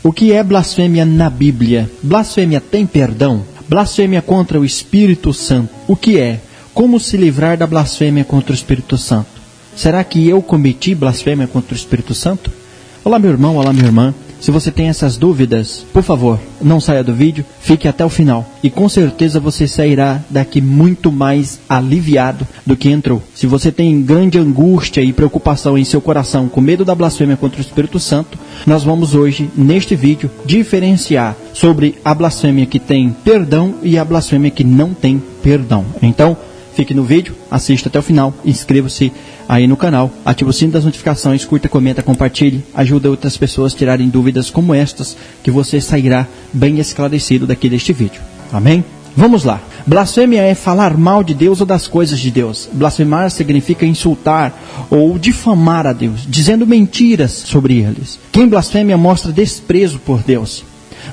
O que é blasfêmia na Bíblia? Blasfêmia tem perdão? Blasfêmia contra o Espírito Santo. O que é? Como se livrar da blasfêmia contra o Espírito Santo? Será que eu cometi blasfêmia contra o Espírito Santo? Olá, meu irmão, olá, minha irmã. Se você tem essas dúvidas, por favor, não saia do vídeo, fique até o final. E com certeza você sairá daqui muito mais aliviado do que entrou. Se você tem grande angústia e preocupação em seu coração com medo da blasfêmia contra o Espírito Santo, nós vamos hoje, neste vídeo, diferenciar sobre a blasfêmia que tem perdão e a blasfêmia que não tem perdão. Então, fique no vídeo, assista até o final, inscreva-se aí no canal, ative o sino das notificações, curta, comenta, compartilhe, ajuda outras pessoas a tirarem dúvidas como estas, que você sairá bem esclarecido daqui deste vídeo. Amém? Vamos lá. Blasfêmia é falar mal de Deus ou das coisas de Deus. Blasfemar significa insultar ou difamar a Deus, dizendo mentiras sobre eles. Quem blasfêmia mostra desprezo por Deus.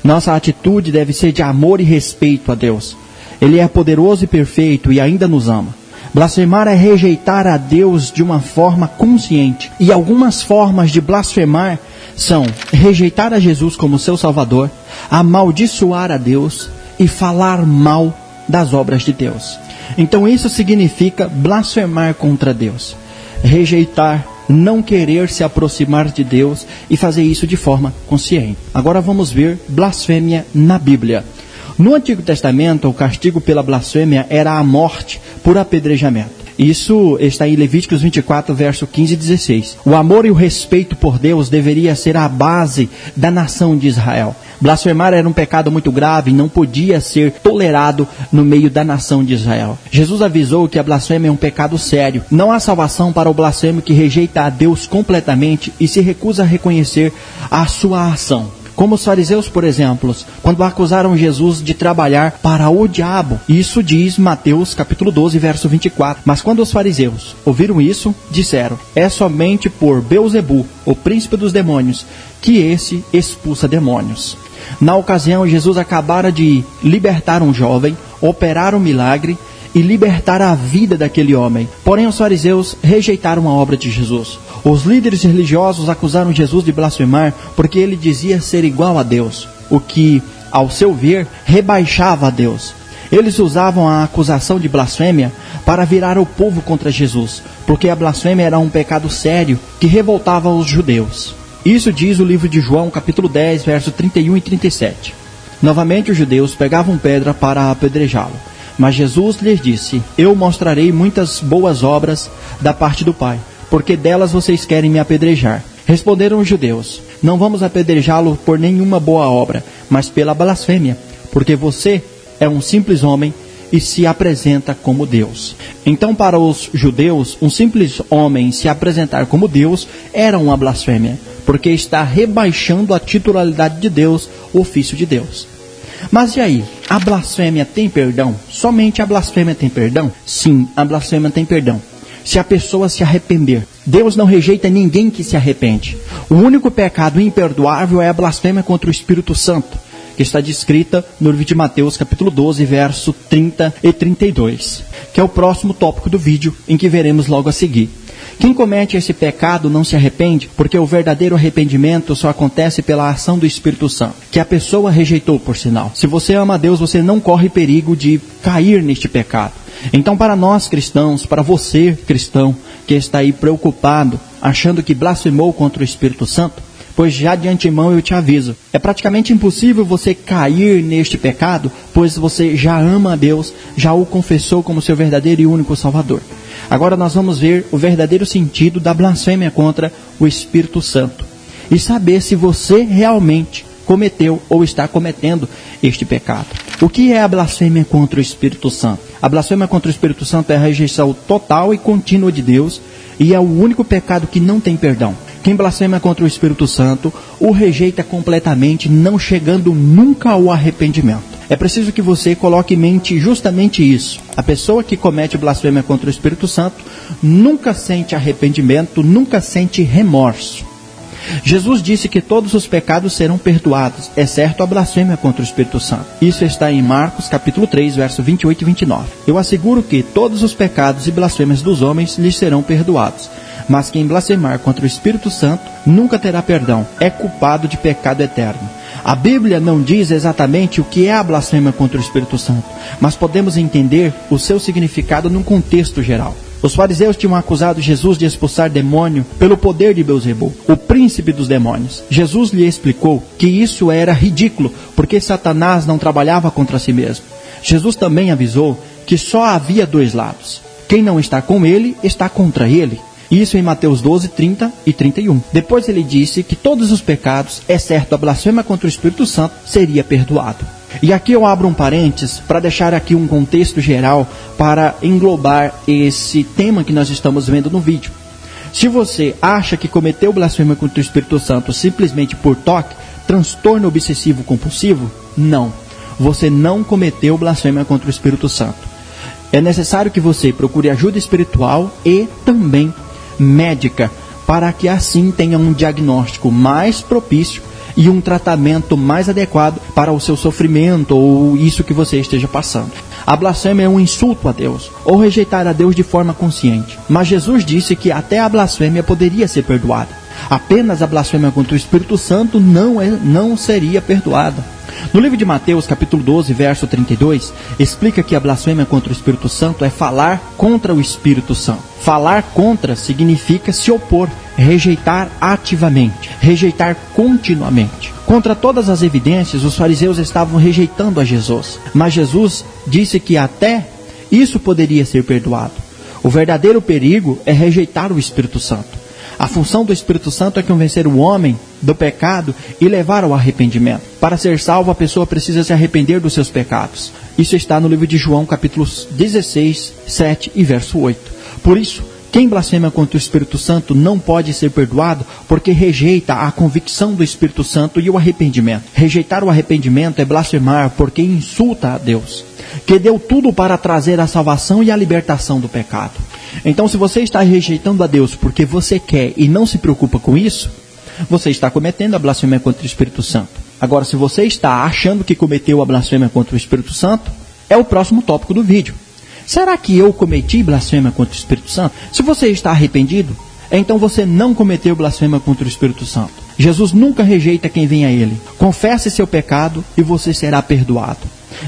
Nossa atitude deve ser de amor e respeito a Deus. Ele é poderoso e perfeito e ainda nos ama. Blasfemar é rejeitar a Deus de uma forma consciente. E algumas formas de blasfemar são rejeitar a Jesus como seu Salvador, amaldiçoar a Deus e falar mal das obras de Deus. Então isso significa blasfemar contra Deus. Rejeitar, não querer se aproximar de Deus e fazer isso de forma consciente. Agora vamos ver blasfêmia na Bíblia. No Antigo Testamento, o castigo pela blasfêmia era a morte por apedrejamento. Isso está em Levíticos 24, verso 15 e 16. O amor e o respeito por Deus deveria ser a base da nação de Israel. Blasfemar era um pecado muito grave e não podia ser tolerado no meio da nação de Israel. Jesus avisou que a blasfêmia é um pecado sério. Não há salvação para o blasfemo que rejeita a Deus completamente e se recusa a reconhecer a sua ação. Como os fariseus, por exemplo, quando acusaram Jesus de trabalhar para o diabo. Isso diz Mateus capítulo 12, verso 24. Mas quando os fariseus ouviram isso, disseram: é somente por Beelzebu, o príncipe dos demônios, que esse expulsa demônios. Na ocasião, Jesus acabara de libertar um jovem, operar um milagre e libertar a vida daquele homem. Porém, os fariseus rejeitaram a obra de Jesus. Os líderes religiosos acusaram Jesus de blasfemar porque ele dizia ser igual a Deus, o que, ao seu ver, rebaixava a Deus. Eles usavam a acusação de blasfêmia para virar o povo contra Jesus, porque a blasfêmia era um pecado sério que revoltava os judeus. Isso diz o livro de João, capítulo 10, versos 31 e 37. Novamente os judeus pegavam pedra para apedrejá-lo. Mas Jesus lhes disse: eu mostrarei muitas boas obras da parte do Pai, porque delas vocês querem me apedrejar. Responderam os judeus: não vamos apedrejá-lo por nenhuma boa obra, mas pela blasfêmia, porque você é um simples homem e se apresenta como Deus. Então, para os judeus, um simples homem se apresentar como Deus era uma blasfêmia, porque está rebaixando a titularidade de Deus, o ofício de Deus. Mas e aí? A blasfêmia tem perdão? Somente a blasfêmia tem perdão? Sim, a blasfêmia tem perdão. Se a pessoa se arrepender. Deus não rejeita ninguém que se arrepende. O único pecado imperdoável é a blasfêmia contra o Espírito Santo, que está descrita no livro de Mateus, capítulo 12, verso 30 e 32, que é o próximo tópico do vídeo, em que veremos logo a seguir. Quem comete esse pecado não se arrepende, porque o verdadeiro arrependimento só acontece pela ação do Espírito Santo, que a pessoa rejeitou, por sinal. Se você ama a Deus, você não corre perigo de cair neste pecado. Então, para nós cristãos, para você cristão, que está aí preocupado, achando que blasfemou contra o Espírito Santo, pois já de antemão eu te aviso, é praticamente impossível você cair neste pecado, pois você já ama a Deus, já o confessou como seu verdadeiro e único Salvador. Agora nós vamos ver o verdadeiro sentido da blasfêmia contra o Espírito Santo e saber se você realmente cometeu ou está cometendo este pecado. O que é a blasfêmia contra o Espírito Santo? A blasfêmia contra o Espírito Santo é a rejeição total e contínua de Deus e é o único pecado que não tem perdão. Quem blasfema contra o Espírito Santo o rejeita completamente, não chegando nunca ao arrependimento. É preciso que você coloque em mente justamente isso. A pessoa que comete blasfêmia contra o Espírito Santo nunca sente arrependimento, nunca sente remorso. Jesus disse que todos os pecados serão perdoados, exceto a blasfêmia contra o Espírito Santo. Isso está em Marcos, capítulo 3, verso 28 e 29. Eu asseguro que todos os pecados e blasfêmias dos homens lhes serão perdoados, Mas quem blasfemar contra o Espírito Santo nunca terá perdão, é culpado de pecado eterno. A Bíblia não diz exatamente o que é a blasfêmia contra o Espírito Santo, mas podemos entender o seu significado num contexto geral. Os fariseus tinham acusado Jesus de expulsar demônio pelo poder de Beelzebul, o príncipe dos demônios. Jesus lhe explicou que isso era ridículo, porque Satanás não trabalhava contra si mesmo. Jesus também avisou que só havia dois lados. Quem não está com ele, está contra ele. Isso em Mateus 12, 30 e 31. Depois ele disse que todos os pecados, exceto a blasfêmia contra o Espírito Santo, seria perdoado. E aqui eu abro um parênteses para deixar aqui um contexto geral para englobar esse tema que nós estamos vendo no vídeo. Se você acha que cometeu blasfêmia contra o Espírito Santo simplesmente por toque, transtorno obsessivo compulsivo, não. Você não cometeu blasfêmia contra o Espírito Santo. É necessário que você procure ajuda espiritual e também médica, para que assim tenha um diagnóstico mais propício e um tratamento mais adequado para o seu sofrimento ou isso que você esteja passando. A blasfêmia é um insulto a Deus, ou rejeitar a Deus de forma consciente. Mas Jesus disse que até a blasfêmia poderia ser perdoada. Apenas a blasfêmia contra o Espírito Santo não seria perdoada. No livro de Mateus, capítulo 12, verso 32, explica que a blasfêmia contra o Espírito Santo é falar contra o Espírito Santo. Falar contra significa se opor, rejeitar ativamente, rejeitar continuamente. Contra todas as evidências, os fariseus estavam rejeitando a Jesus. Mas Jesus disse que até isso poderia ser perdoado. O verdadeiro perigo é rejeitar o Espírito Santo. A função do Espírito Santo é convencer o homem do pecado e levar ao arrependimento. Para ser salvo, a pessoa precisa se arrepender dos seus pecados. Isso está no livro de João, capítulos 16, 7 e verso 8. Por isso, quem blasfema contra o Espírito Santo não pode ser perdoado porque rejeita a convicção do Espírito Santo e o arrependimento. Rejeitar o arrependimento é blasfemar porque insulta a Deus, que deu tudo para trazer a salvação e a libertação do pecado. Então, se você está rejeitando a Deus porque você quer e não se preocupa com isso, você está cometendo a blasfêmia contra o Espírito Santo. Agora, se você está achando que cometeu a blasfêmia contra o Espírito Santo, é o próximo tópico do vídeo. Será que eu cometi blasfêmia contra o Espírito Santo? Se você está arrependido, então você não cometeu blasfêmia contra o Espírito Santo. Jesus nunca rejeita quem vem a Ele. Confesse seu pecado e você será perdoado.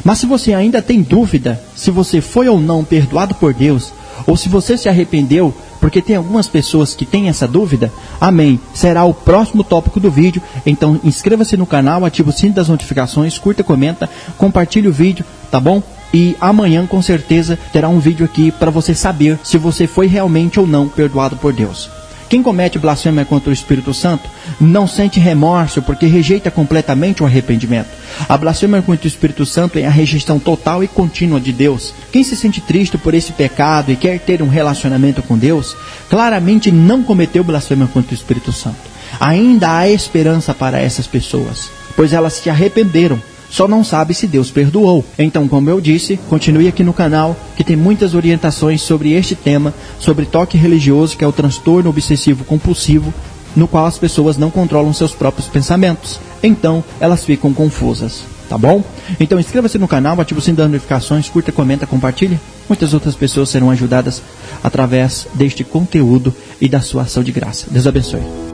Mas se você ainda tem dúvida se você foi ou não perdoado por Deus, ou se você se arrependeu, porque tem algumas pessoas que têm essa dúvida, amém, será o próximo tópico do vídeo. Então inscreva-se no canal, ative o sino das notificações, curta, comenta, compartilhe o vídeo, tá bom? E amanhã com certeza terá um vídeo aqui para você saber se você foi realmente ou não perdoado por Deus. Quem comete blasfêmia contra o Espírito Santo não sente remorso porque rejeita completamente o arrependimento. A blasfêmia contra o Espírito Santo é a rejeição total e contínua de Deus. Quem se sente triste por esse pecado e quer ter um relacionamento com Deus, claramente não cometeu blasfêmia contra o Espírito Santo. Ainda há esperança para essas pessoas, pois elas se arrependeram. Só não sabe se Deus perdoou. Então, como eu disse, continue aqui no canal, que tem muitas orientações sobre este tema, sobre toque religioso, que é o transtorno obsessivo compulsivo, no qual as pessoas não controlam seus próprios pensamentos. Então, elas ficam confusas, tá bom? Então, inscreva-se no canal, ative o sino das notificações, curta, comenta, compartilhe. Muitas outras pessoas serão ajudadas através deste conteúdo e da sua ação de graça. Deus abençoe.